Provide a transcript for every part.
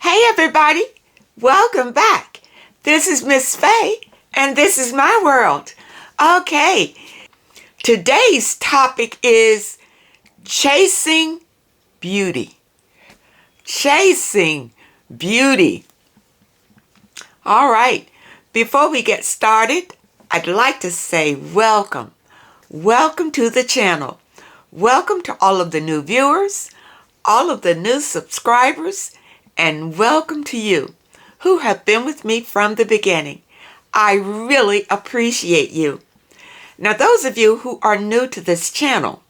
Hey everybody, welcome back. This is Miss Faye and this is my world. Okay, today's topic is chasing beauty. Chasing beauty. All right, before we get started, I'd like to say welcome. Welcome to the channel. Welcome to all of the new viewers, all of the new subscribers, and welcome to you who have been with me from the beginning. I really appreciate you. Now, those of you who are new to this channel,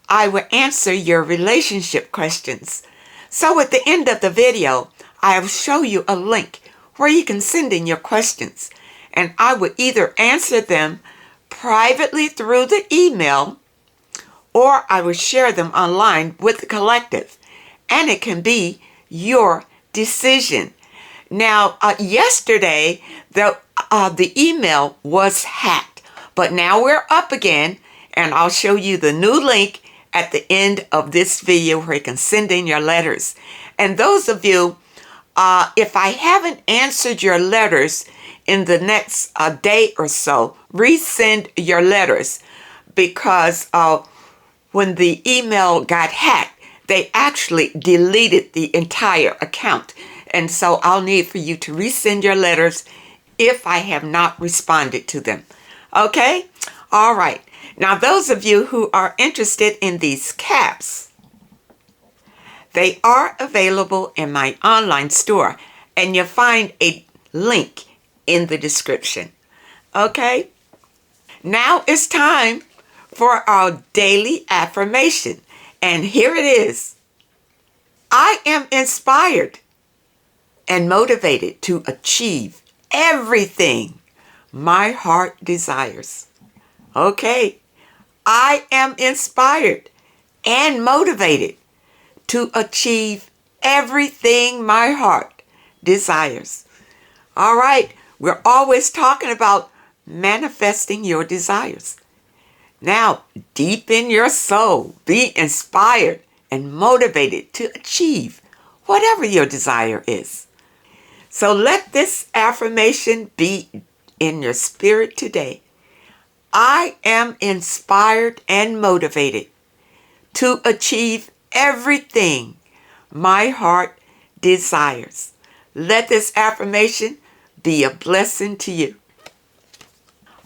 I will answer your relationship questions. So at the end of the video, I will show you a link where you can send in your questions, and I will either answer them privately through the email, or I will share them online with the collective, and it can be your decision. Now, yesterday, the email was hacked, but now we're up again, and I'll show you the new link at the end of this video where you can send in your letters. And those of you, if I haven't answered your letters in the next day or so, resend your letters, because when the email got hacked, they actually deleted the entire account. And so I'll need for you to resend your letters if I have not responded to them. Okay? All right. Now, those of you who are interested in these caps, they are available in my online store, and you'll find a link in the description. Okay? Now it's time for our daily affirmation. And here it is. I am inspired and motivated to achieve everything my heart desires. Okay. I am inspired and motivated to achieve everything my heart desires. All right. We're always talking about manifesting your desires. Now, deep in your soul, be inspired and motivated to achieve whatever your desire is. So let this affirmation be in your spirit today. I am inspired and motivated to achieve everything my heart desires. Let this affirmation be a blessing to you.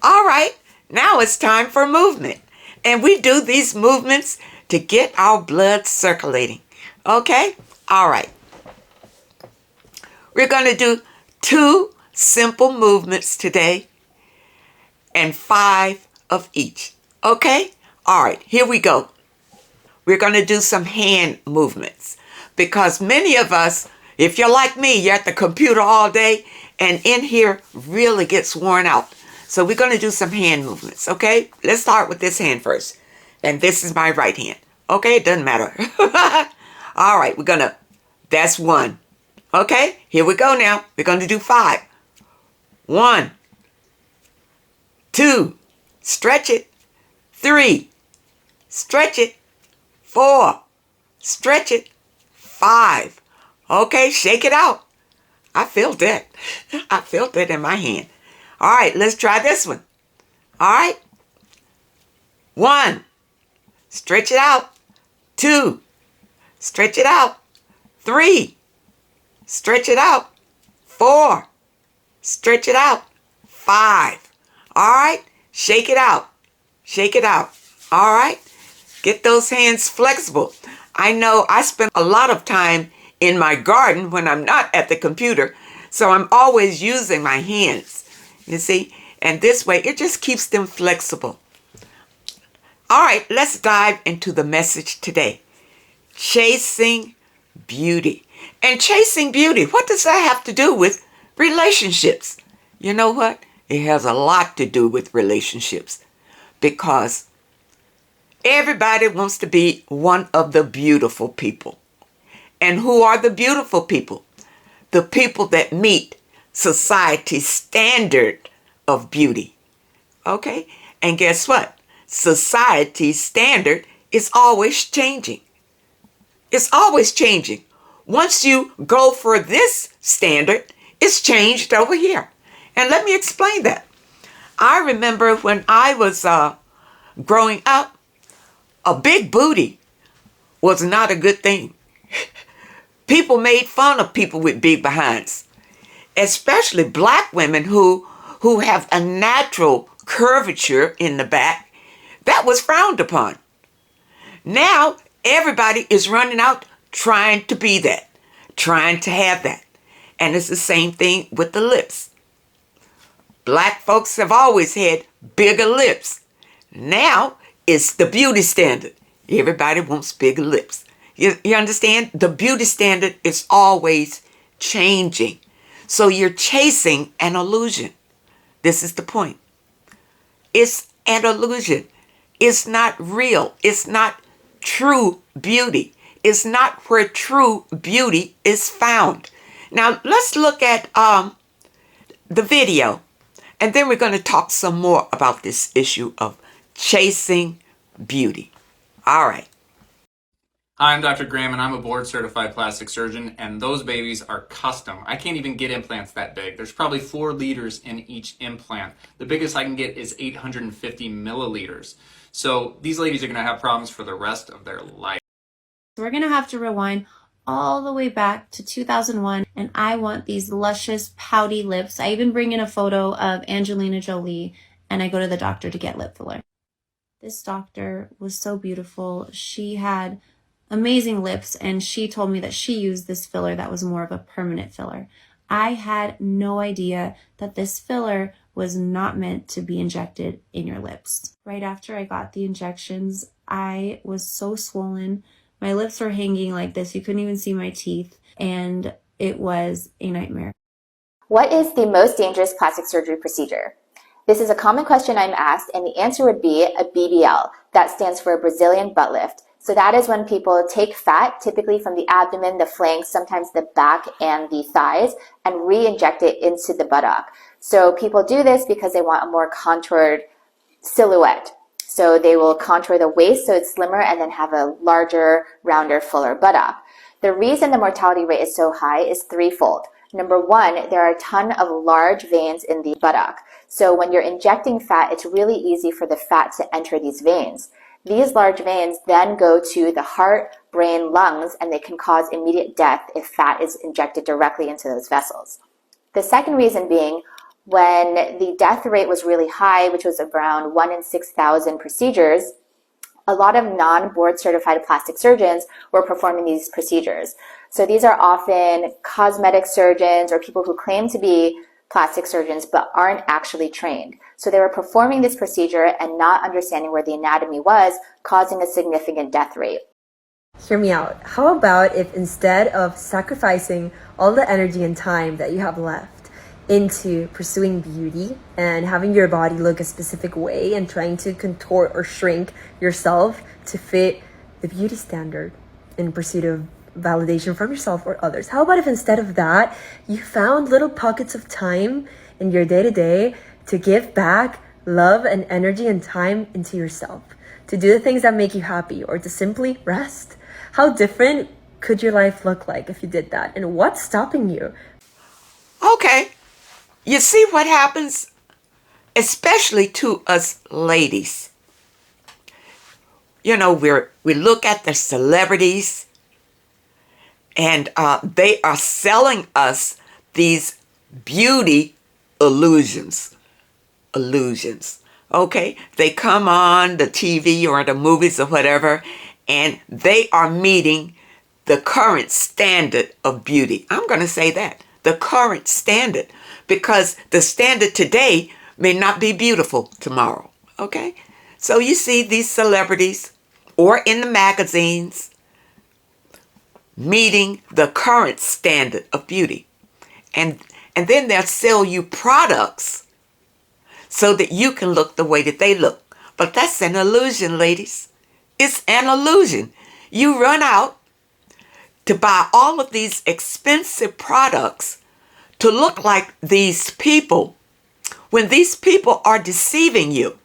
All right. Now it's time for movement. And we do these movements to get our blood circulating. Okay? All right. We're going to do 2 simple movements today and 5 of each. Okay? All right. Here we go. We're going to do some hand movements, because many of us, if you're like me, you're at the computer all day and in here really gets worn out. So we're going to do some hand movements, okay? Let's start with this hand first. And this is my right hand. Okay, it doesn't matter. All right, that's 1. Okay, here we go now. We're going to do 5. 1, 2, stretch it. 3, stretch it. 4, stretch it. 5. Okay, shake it out. I felt that. I felt that in my hand. All right, let's try this one. All right. 1, stretch it out. 2, stretch it out. 3, stretch it out. 4, stretch it out. 5. All right, shake it out. Shake it out. All right, get those hands flexible. I know I spend a lot of time in my garden when I'm not at the computer, so I'm always using my hands. You see, and this way it just keeps them flexible. All right, let's dive into the message today. Chasing beauty. And chasing beauty, what does that have to do with relationships? You know what? It has a lot to do with relationships, because everybody wants to be one of the beautiful people. And who are the beautiful people? The people that meet society's standard of beauty. Okay? And guess what? Society's standard is always changing. It's always changing. Once you go for this standard, it's changed over here. And let me explain that. I remember when I was growing up, a big booty was not a good thing. People made fun of people with big behinds, especially black women who have a natural curvature in the back. That was frowned upon. Now everybody is running out trying to be that, trying to have that. And it's the same thing with the lips. Black folks have always had bigger lips. Now it's the beauty standard. Everybody wants bigger lips. You understand? The beauty standard is always changing. So you're chasing an illusion. This is the point. It's an illusion. It's not real. It's not true beauty. It's not where true beauty is found. Now let's look at the video, and then we're going to talk some more about this issue of chasing beauty. All right. Hi, I'm Dr. Graham, and I'm a board-certified plastic surgeon, and those babies are custom. I can't even get implants that big. There's probably 4 liters in each implant. The biggest I can get is 850 milliliters. So these ladies are going to have problems for the rest of their life. We're going to have to rewind all the way back to 2001, and I want these luscious, pouty lips. I even bring in a photo of Angelina Jolie, and I go to the doctor to get lip filler. This doctor was so beautiful. She had amazing lips, and she told me that she used this filler that was more of a permanent filler. I had no idea that this filler was not meant to be injected in your lips. Right after I got the injections, I was so swollen. My lips were hanging like this. You couldn't even see my teeth, and it was a nightmare. What is the most dangerous plastic surgery procedure? This is a common question I'm asked, and the answer would be a BBL. That stands for a Brazilian butt lift. So that is when people take fat, typically from the abdomen, the flanks, sometimes the back and the thighs, and re-inject it into the buttock. So people do this because they want a more contoured silhouette. So they will contour the waist so it's slimmer and then have a larger, rounder, fuller buttock. The reason the mortality rate is so high is threefold. Number one, there are a ton of large veins in the buttock. So when you're injecting fat, it's really easy for the fat to enter these veins. These large veins then go to the heart, brain, lungs, and they can cause immediate death if fat is injected directly into those vessels. The second reason being, when the death rate was really high, which was around 1 in 6,000 procedures, a lot of non-board certified plastic surgeons were performing these procedures. So these are often cosmetic surgeons or people who claim to be plastic surgeons but aren't actually trained. So they were performing this procedure and not understanding where the anatomy was, causing a significant death rate. Hear me out. How about if instead of sacrificing all the energy and time that you have left into pursuing beauty and having your body look a specific way and trying to contort or shrink yourself to fit the beauty standard in pursuit of validation from yourself or others? How about if instead of that, you found little pockets of time in your day-to-day to give back love and energy and time into yourself, to do the things that make you happy, or to simply rest? How different could your life look like if you did that? And what's stopping you? Okay. You see what happens, especially to us ladies. You know, we look at the celebrities, and they are selling us these beauty illusions. Okay? They come on the TV or the movies or whatever, and they are meeting the current standard of beauty. I'm going to say that, the current standard, because the standard today may not be beautiful tomorrow. Okay? So you see these celebrities or in the magazines meeting the current standard of beauty. And then they'll sell you products so that you can look the way that they look. But that's an illusion, ladies. It's an illusion. You run out to buy all of these expensive products to look like these people when these people are deceiving you.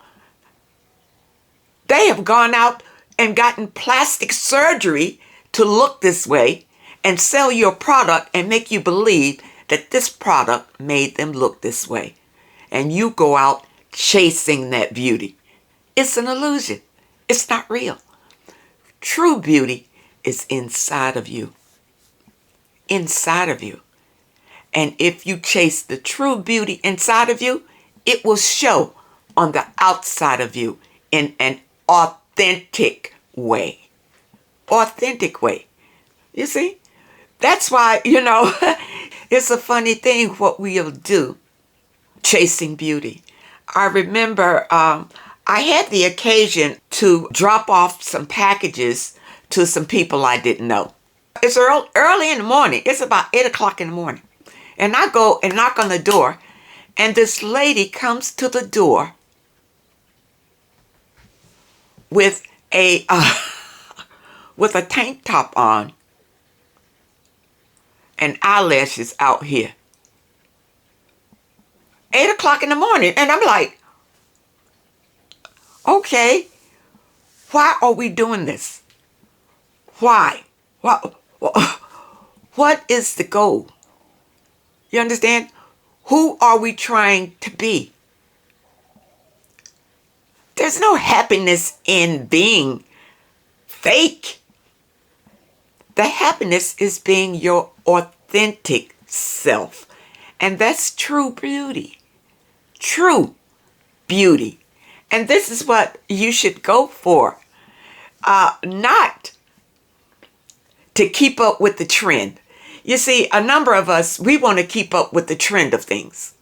They have gone out and gotten plastic surgery to look this way, and sell your product and make you believe that this product made them look this way. And you go out chasing that beauty. It's an illusion. It's not real. True beauty is inside of you. Inside of you. And if you chase the true beauty inside of you, it will show on the outside of you in an authentic way. Authentic way. You see? That's why, it's a funny thing what we'll do chasing beauty. I remember I had the occasion to drop off some packages to some people I didn't know. It's early in the morning. It's about 8 o'clock in the morning. And I go and knock on the door, and this lady comes to the door with a tank top on and eyelashes out here. 8 o'clock in the morning, and I'm like, okay, why are we doing this? Why? What is the goal? You understand? Who are we trying to be? There's no happiness in being fake. The happiness is being your authentic self. And that's true beauty. True beauty. And this is what you should go for. Not to keep up with the trend. You see, a number of us, we want to keep up with the trend of things.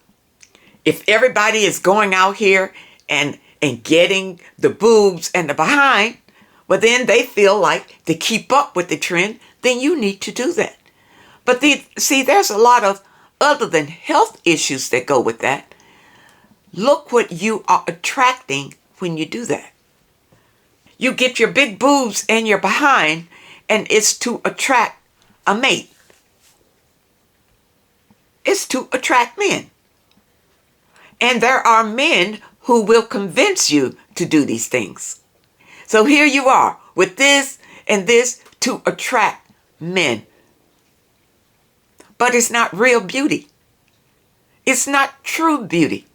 If everybody is going out here and getting the boobs and the behind, well, then they feel like to keep up with the trend, then you need to do that. But there's a lot of other than health issues that go with that. Look what you are attracting when you do that. You get your big boobs and your behind, and it's to attract a mate. It's to attract men. And there are men who will convince you to do these things. So here you are with this and this to attract men. But it's not real beauty. It's not true beauty.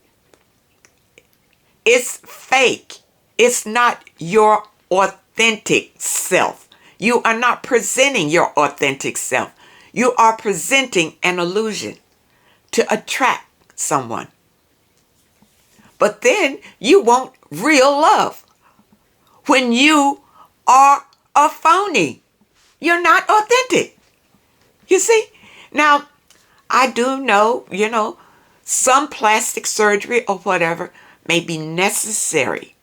It's fake. It's not your authentic self. You are not presenting your authentic self. You are presenting an illusion to attract someone. But then you want real love when you are a phony. You're not authentic. You see? Now, I do know, some plastic surgery or whatever may be necessary.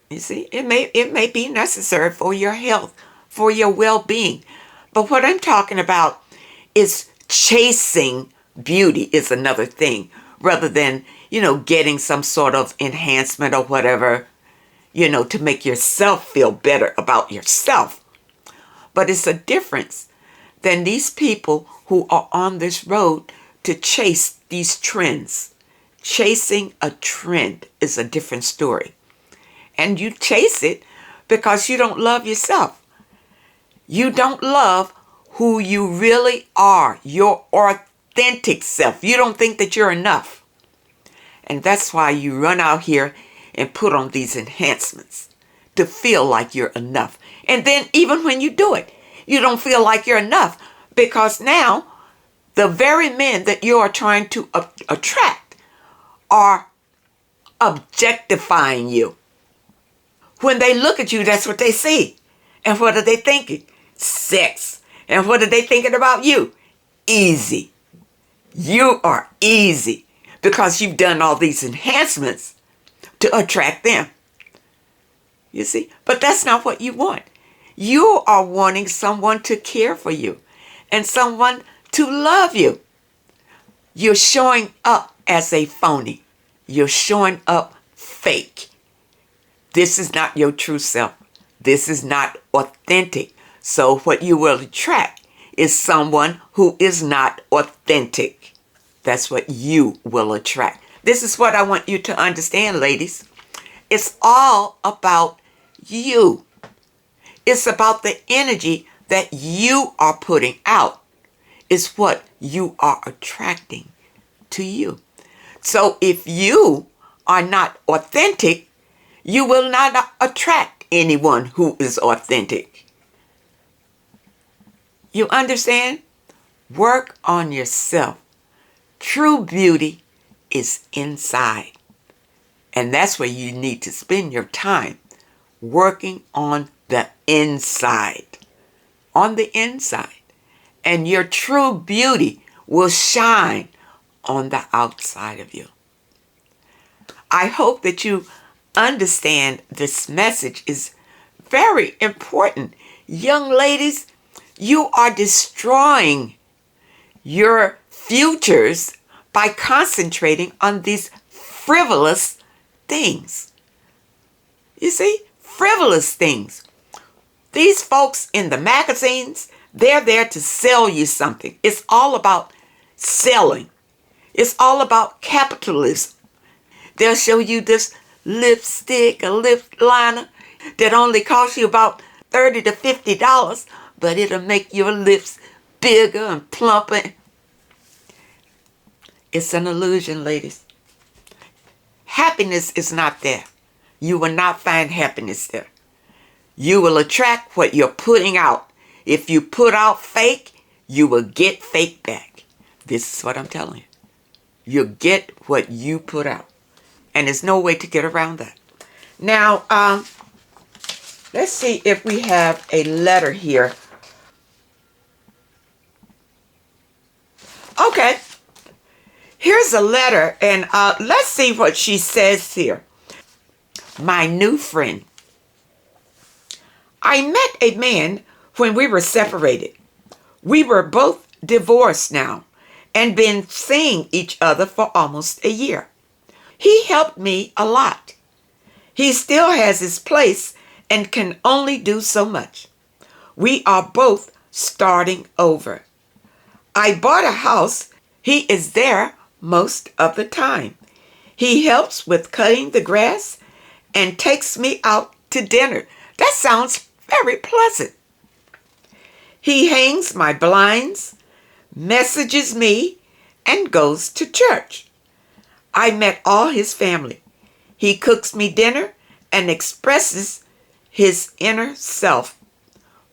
You see, it may be necessary for your health, for your well-being. But what I'm talking about is chasing beauty is another thing, rather than, getting some sort of enhancement or whatever, to make yourself feel better about yourself. But it's a difference than these people who are on this road to chase these trends. Chasing a trend is a different story. And you chase it because you don't love yourself. You don't love who you really are, your authentic self. You don't think that you're enough. And that's why you run out here and put on these enhancements to feel like you're enough. And then even when you do it, you don't feel like you're enough, because now the very men that you are trying to attract are objectifying you. When they look at you, that's what they see. And what are they thinking? Sex. And what are they thinking about you? Easy. You are easy because you've done all these enhancements to attract them. You see? But that's not what you want. You are wanting someone to care for you and someone to love you. You're showing up as a phony. You're showing up fake. This is not your true self. This is not authentic. So what you will attract is someone who is not authentic. That's what you will attract. This is what I want you to understand, ladies. It's all about you. It's about the energy that you are putting out is what you are attracting to you. So if you are not authentic, you will not attract anyone who is authentic. You understand? Work on yourself. True beauty is inside. And that's where you need to spend your time, working on the inside. On the inside. And your true beauty will shine on the outside of you. I hope that you understand this message is very important. Young ladies, you are destroying your futures by concentrating on these frivolous things. You see, frivolous things. These folks in the magazines, they're there to sell you something. It's all about selling. It's all about capitalism. They'll show you this lipstick, a lip liner that only costs you about $30 to $50, but it'll make your lips bigger and plumper. It's an illusion, ladies. Happiness is not there. You will not find happiness there. You will attract what you're putting out. If you put out fake, you will get fake back. This is what I'm telling you. You'll get what you put out. And there's no way to get around that. Now, let's see if we have a letter here. Okay. Here's a letter, and let's see what she says here. My new friend. I met a man when we were separated. We were both divorced now and been seeing each other for almost a year. He helped me a lot. He still has his place and can only do so much. We are both starting over. I bought a house. He is there most of the time. He helps with cutting the grass and takes me out to dinner. That sounds very pleasant. He hangs my blinds, messages me, and goes to church. I met all his family. He cooks me dinner and expresses his inner self.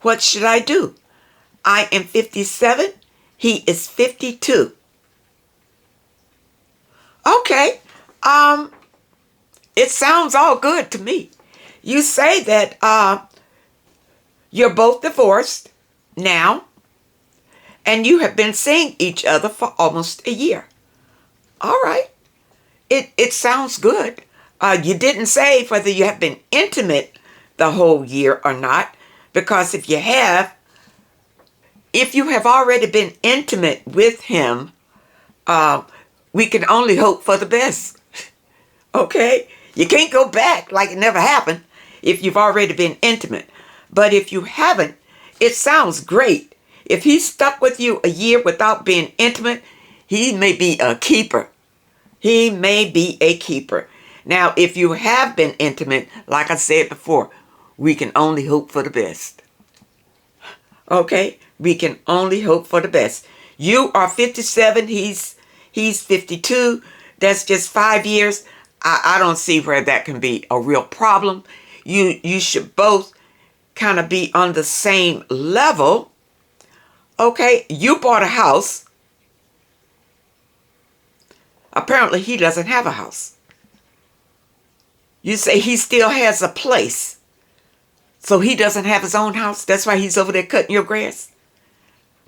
What should I do? I am 57. He is 52. Okay. It sounds all good to me. You say that you're both divorced now, and you have been seeing each other for almost a year. All right. It sounds good. You didn't say whether you have been intimate the whole year or not, because if you have already been intimate with him, we can only hope for the best. Okay? You can't go back like it never happened if you've already been intimate. But if you haven't, it sounds great. If he stuck with you a year without being intimate, he may be a keeper. He may be a keeper. Now, if you have been intimate, like I said before, we can only hope for the best. Okay? We can only hope for the best. You are 57. He's 52. That's just 5 years. I don't see where that can be a real problem. You should both kind of be on the same level. Okay? You bought a house. Apparently, he doesn't have a house. You say he still has a place. So he doesn't have his own house. That's why he's over there cutting your grass.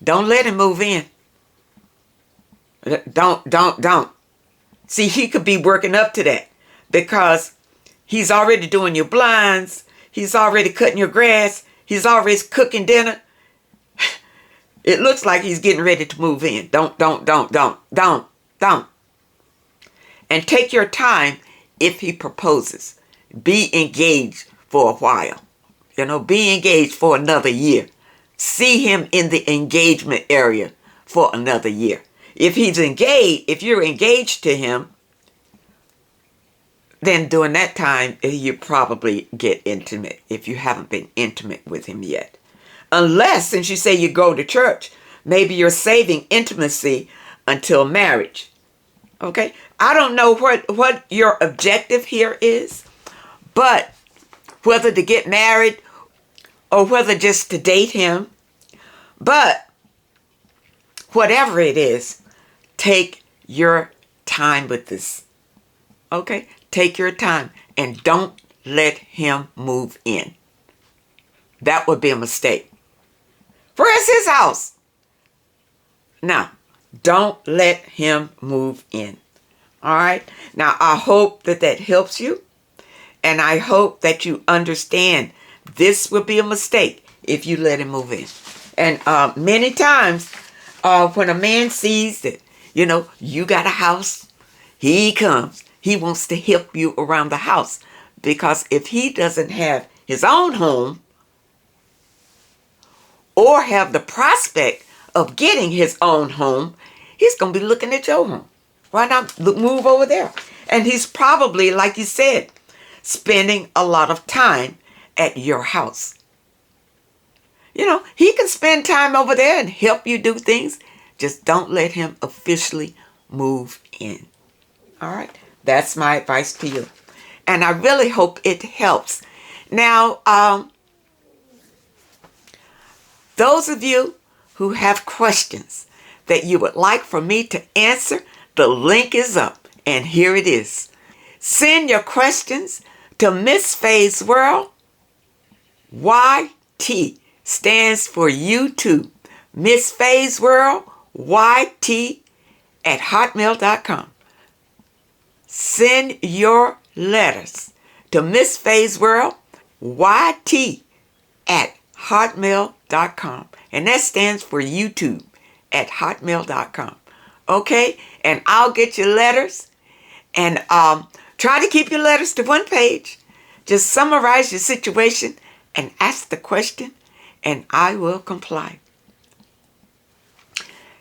Don't let him move in. Don't. See, he could be working up to that because he's already doing your blinds. He's already cutting your grass. He's already cooking dinner. It looks like he's getting ready to move in. Don't. And take your time if he proposes. Be engaged for a while. Be engaged for another year. See him in the engagement area for another year. If you're engaged to him, then during that time, you probably get intimate if you haven't been intimate with him yet. Unless, since you say you go to church, maybe you're saving intimacy until marriage. Okay? I don't know what your objective here is, but whether to get married or whether just to date him, but whatever it is, take your time with this. Okay? Take your time and don't let him move in. That would be a mistake. Where's his house? Now, don't let him move in. All right? Now, I hope that helps you. And I hope that you understand this would be a mistake if you let him move in. And many times when a man sees that, you got a house, he comes. He wants to help you around the house. Because if he doesn't have his own home or have the prospect of getting his own home, he's going to be looking at your home. Why not move over there? And he's probably, like you said, spending a lot of time at your house. He can spend time over there and help you do things. Just don't let him officially move in. All right? That's my advice to you. And I really hope it helps. Now, those of you who have questions that you would like for me to answer, the link is up. And here it is. Send your questions to Miss Faye's World. YT stands for YouTube. Miss Faye's World, YT at hotmail.com. Send your letters to Miss Faye's World, YT at hotmail.com. And that stands for YouTube at hotmail.com. Okay? And I'll get your letters. And try to keep your letters to one page. Just summarize your situation and ask the question, and I will comply.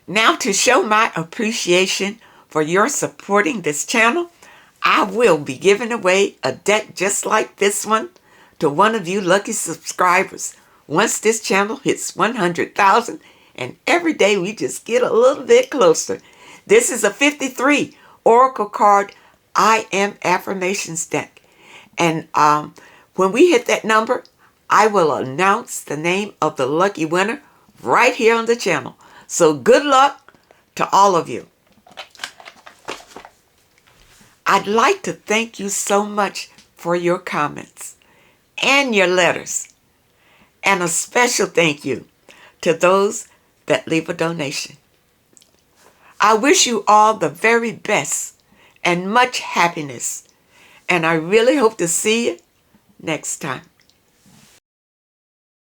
Now, to show my appreciation for your supporting this channel, I will be giving away a deck just like this one to one of you lucky subscribers once this channel hits 100,000, and every day we just get a little bit closer. This is a 53 Oracle card I Am Affirmations deck. And when we hit that number, I will announce the name of the lucky winner right here on the channel. So good luck to all of you. I'd like to thank you so much for your comments and your letters. And a special thank you to those that leave a donation. I wish you all the very best and much happiness. And I really hope to see you next time.